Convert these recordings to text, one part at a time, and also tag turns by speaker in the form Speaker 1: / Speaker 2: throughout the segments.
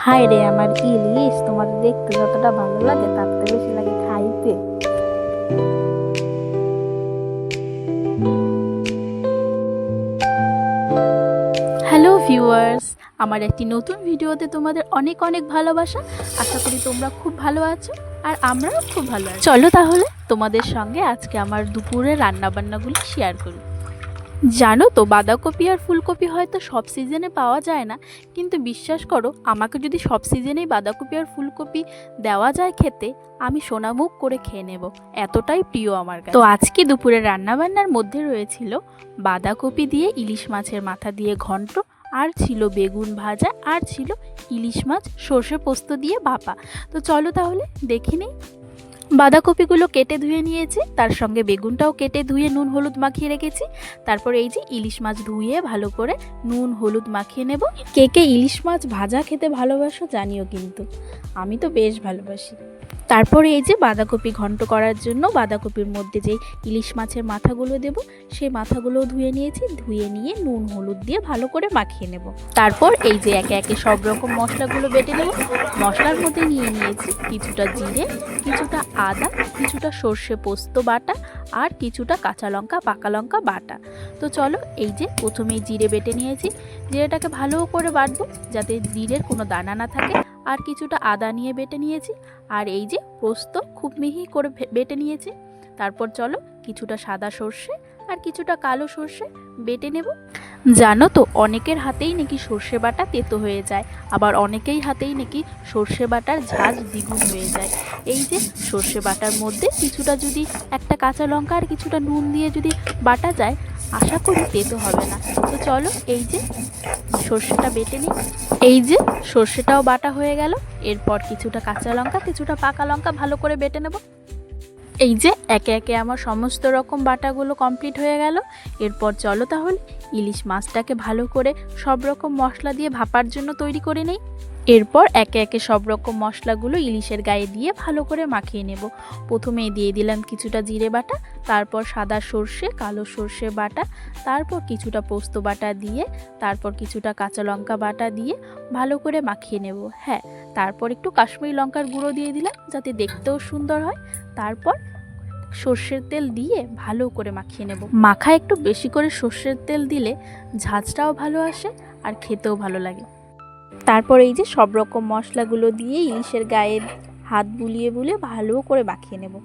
Speaker 1: হায় রে আমার ইলিশ, তোমার দেখতে যতটা ভালো লাগে তার থেকে বেশি লাগে খাইতে। হ্যালো ভিউয়ার্স, আমার একটি নতুন ভিডিওতে তোমাদের অনেক অনেক ভালোবাসা। আশা করি তোমরা খুব ভালো আছো আর আমরাও খুব ভালো আছি। চলো তাহলে তোমাদের সঙ্গে আজকে আমার দুপুরের রান্নাবান্নাগুলি শেয়ার করি। জানো তো, বাঁধাকপি আর ফুলকপি হয়তো সব সিজনে পাওয়া যায় না, কিন্তু বিশ্বাস করো, আমাকে যদি সব সিজনেই বাঁধাকপি আর ফুলকপি দেওয়া যায় খেতে, আমি সোনামুখ করে খেয়ে নেব, এতটাই প্রিয় আমার কাছে। তো আজকে দুপুরে রান্নাবান্নার মধ্যে রয়েছিল বাঁধাকপি দিয়ে ইলিশ মাছের মাথা দিয়ে ঘন্ট, আর ছিল বেগুন ভাজা, আর ছিল ইলিশ মাছ সর্ষে পোস্ত দিয়ে ভাপা। তো চলো তাহলে দেখি নিই। বাঁধাকপিগুলো কেটে ধুয়ে নিয়েছি, তার সঙ্গে বেগুনটাও কেটে ধুয়ে নুন হলুদ মাখিয়ে রেখেছি। তারপর এই যে ইলিশ মাছ ধুয়ে ভালো করে নুন হলুদ মাখিয়ে নেব। কে কে ইলিশ মাছ ভাজা খেতে ভালোবাসো জানিও, কিন্তু আমি তো বেশ ভালোবাসি। তারপরে এই যে বাঁধাকপি ঘন্ট করার জন্য বাঁধাকপির মধ্যে যেই ইলিশ মাছের মাথাগুলো দেব, সেই মাথাগুলো ধুয়ে নিয়েছি। ধুয়ে নিয়ে নুন হলুদ দিয়ে ভালো করে মাখিয়ে নেব। তারপর এই যে একে একে সব রকম মশলাগুলো বেটে নেব। মশলার মধ্যে নিয়ে নিয়েছি কিছুটা জিরে, কিছুটা আদা, কিছুটা সর্ষে পোস্ত বাটা, আর কিছুটা কাঁচা লঙ্কা পাকা লঙ্কা বাটা। তো চলো, এই যে প্রথমেই জিরে বেটে নিয়েছি। জিরেটাকে ভালো করে বাটবো যাতে জিরের কোনো দানা না থাকে। আর কিছুটা আদা নিয়ে বেটে নিয়েছি। আর এই যে পোস্ত খুব মিহি করে বেটে নিয়েছি। তারপর চলো, কিছুটা সাদা সর্ষে আর কিছুটা কালো সর্ষে বেটে নেব। জানো তো, অনেকের হাতেই নাকি সর্ষে বাটা তেতো হয়ে যায়, আবার অনেকেই হাতেই নাকি সর্ষে বাটার ঝাঁজ দ্বিগুণ হয়ে যায়। এই যে সর্ষে বাটার মধ্যে কিছুটা যদি একটা কাঁচা লঙ্কা আর কিছুটা নুন দিয়ে যদি বাটা যায়, আশা করি তেতো হবে না। তো চলো, এই যে সর্ষেটা বেটে নিই। এই যে সর্ষেটাও বাটা হয়ে গেল। এরপর কিছুটা কাঁচা লঙ্কা কিছুটা পাকা লঙ্কা ভালো করে বেটে নেব। এই যে একে একে আমার সমস্ত রকম বাটাগুলো কমপ্লিট হয়ে গেল। এরপর চলো তাহলে ইলিশ মাছটাকে ভালো করে সব রকম মশলা দিয়ে ভাপার জন্য তৈরি করে নেই। এরপর একে একে সব রকম মশলাগুলো ইলিশের গায়ে দিয়ে ভালো করে মাখিয়ে নেব। প্রথমে দিয়ে দিলাম কিছুটা জিরে বাটা, তারপর সাদা সর্ষে কালো সর্ষে বাটা, তারপর কিছুটা পোস্ত বাটা দিয়ে, তারপর কিছুটা কাঁচা লঙ্কা বাটা দিয়ে ভালো করে মাখিয়ে নেব। হ্যাঁ, তারপর একটু কাশ্মীরি লঙ্কার গুঁড়ো দিয়ে দিলাম যাতে দেখতেও সুন্দর হয়। তারপর সর্ষের তেল দিয়ে ভালো করে মাখিয়ে নেব। মাখা একটু বেশি করে সর্ষের তেল দিলে ঝাঁঝটাও ভালো আসে আর খেতেও ভালো লাগে। তারপর এই যে সব রকম মশলাগুলো দিয়ে ইলিশের গায়ে হাত বুলিয়ে বুলিয়ে ভালো করে মাখিয়ে নেব।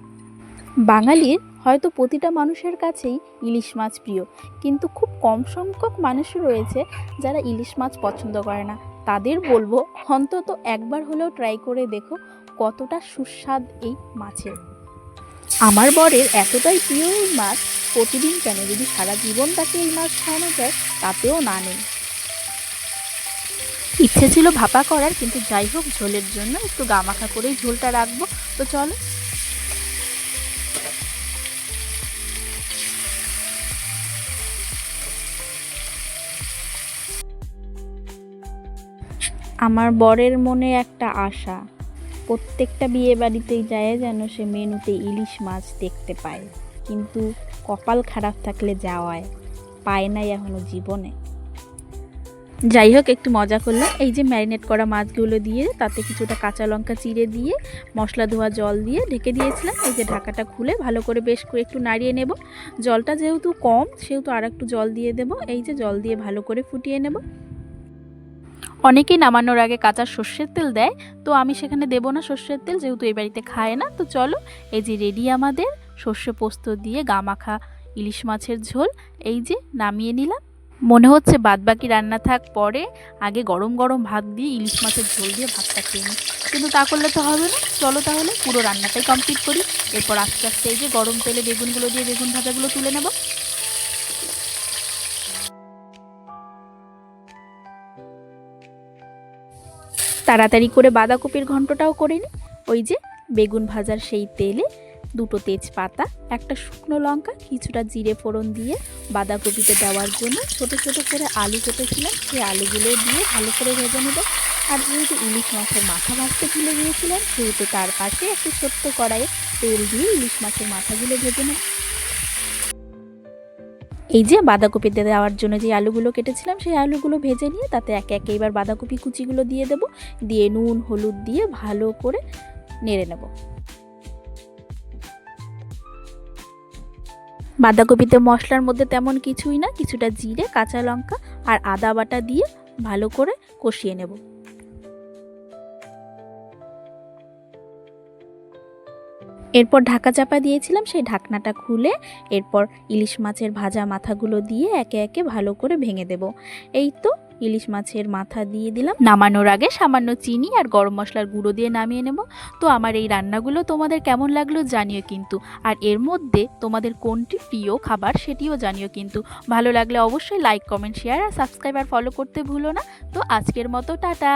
Speaker 1: বাঙালির হয়তো প্রতিটা মানুষের কাছেই ইলিশ মাছ প্রিয়, কিন্তু খুব কম সংখ্যক মানুষ রয়েছে যারা ইলিশ মাছ পছন্দ করে না। তাদের বলবো অন্তত একবার হলেও ট্রাই করে দেখো কতটা সুস্বাদ এই মাছের। আমার বরের এতটাই প্রিয় এই মাছ, প্রতিদিন কেন, যদি সারা জীবন তাকে এই মাছ খাওয়ানো যায় তাতেও না নেই। ইচ্ছে ছিল ভাপা করার, কিন্তু যাই হোক, ঝোলের জন্য একটু গামাখা করেই ঝোলটা রাখবো। তো চলো, আমার বরের মনে একটা আশা, প্রত্যেকটা বিয়ে বাড়িতেই যায় যেন সে মেনুতে ইলিশ মাছ দেখতে পায়, কিন্তু কপাল খারাপ থাকলে যাওয়ায় পায় নাই এখনো জীবনে। যাই হোক, একটু মজা করলাম। এই যে ম্যারিনেট করা মাছগুলো দিয়ে তাতে কিছুটা কাঁচা লঙ্কা চিড়ে দিয়ে মশলা ধোয়া জল দিয়ে ঢেকে দিয়েছিলাম। এই যে ঢাকাটা খুলে ভালো করে বেশ করে একটু নাড়িয়ে নেব। জলটা যেহেতু কম সেহেতু আর একটু জল দিয়ে দেব। এই যে জল দিয়ে ভালো করে ফুটিয়ে নেব। অনেকেই নামানোর আগে কাঁচা সর্ষের তেল দেয়, তো আমি সেখানে দেবো না সর্ষের তেল, যেহেতু এই বাড়িতে খায় না। তো চলো, এই যে রেডি আমাদের সর্ষে পোস্ত দিয়ে গামাখা ইলিশ মাছের ঝোল। এই যে নামিয়ে নিলাম। মনে হচ্ছে বাদবাকি রান্না থাক পরে, আগে গরম গরম ভাত দিয়ে ইলিশ মাছের ঝোল দিয়ে ভাতটা খেয়ে নিই। কিন্তু তা করলে তো হবে না। চলো তাহলে পুরো রান্নাটাই কমপ্লিট করি। এরপর আস্তে আস্তে এই যে গরম তেলে বেগুনগুলো দিয়ে বেগুন ভাজাগুলো তুলে নেব। তাড়াতাড়ি করে বাঁধাকপির ঘন্টটাও করে নিই। ওই যে বেগুন ভাজার সেই তেলে দুটো তেজপাতা, একটা শুকনো লঙ্কা, কিছুটা জিরে ফোড়ন দিয়ে বাঁধাকপিতে দেওয়ার জন্য ছোট ছোট করে আলু কেটেছিলাম, সেই আলুগুলো দিয়ে ভালো করে ভেজে নেব। আর যেহেতু ইলিশ মাছের মাথা ভাজতে ভুলে গিয়েছিলাম, সেহেতু তার পাশে একটু ছোট্ট কড়াইয়ে তেল দিয়ে ইলিশ মাছের মাথাগুলো ভেজে নেব। এই যে বাঁধাকপিতে দেওয়ার জন্য যে আলুগুলো কেটেছিলাম সেই আলুগুলো ভেজে নিয়ে তাতে একে একে এবার বাঁধাকপি কুচিগুলো দিয়ে দেব, দিয়ে নুন হলুদ দিয়ে ভালো করে নেড়ে নেব। বাঁধাকপিতে মশলার মধ্যে তেমন কিছুই না, কিছুটা জিরে, কাঁচা লঙ্কা আর আদা বাটা দিয়ে ভালো করে কষিয়ে নেব। এরপর ঢাকা চাপা দিয়েছিলাম, সেই ঢাকনাটা খুলে এরপর ইলিশ মাছের ভাজা মাথাগুলো দিয়ে একে একে ভালো করে ভেঙে দেব। এই তো ইলিশ মাছের মাথা দিয়ে দিলাম। নামানোর আগে সামান্য চিনি আর গরম মশলার গুঁড়ো দিয়ে নামিয়ে নেব। তো আমার এই রান্নাগুলো তোমাদের কেমন লাগলো জানিও কিন্তু, আর এর মধ্যে তোমাদের কোনটি প্রিয় খাবার সেটিও জানিও কিন্তু। ভালো লাগলে অবশ্যই লাইক, কমেন্ট, শেয়ার আর সাবস্ক্রাইব আর ফলো করতে ভুলো না। তো আজকের মতো টাটা।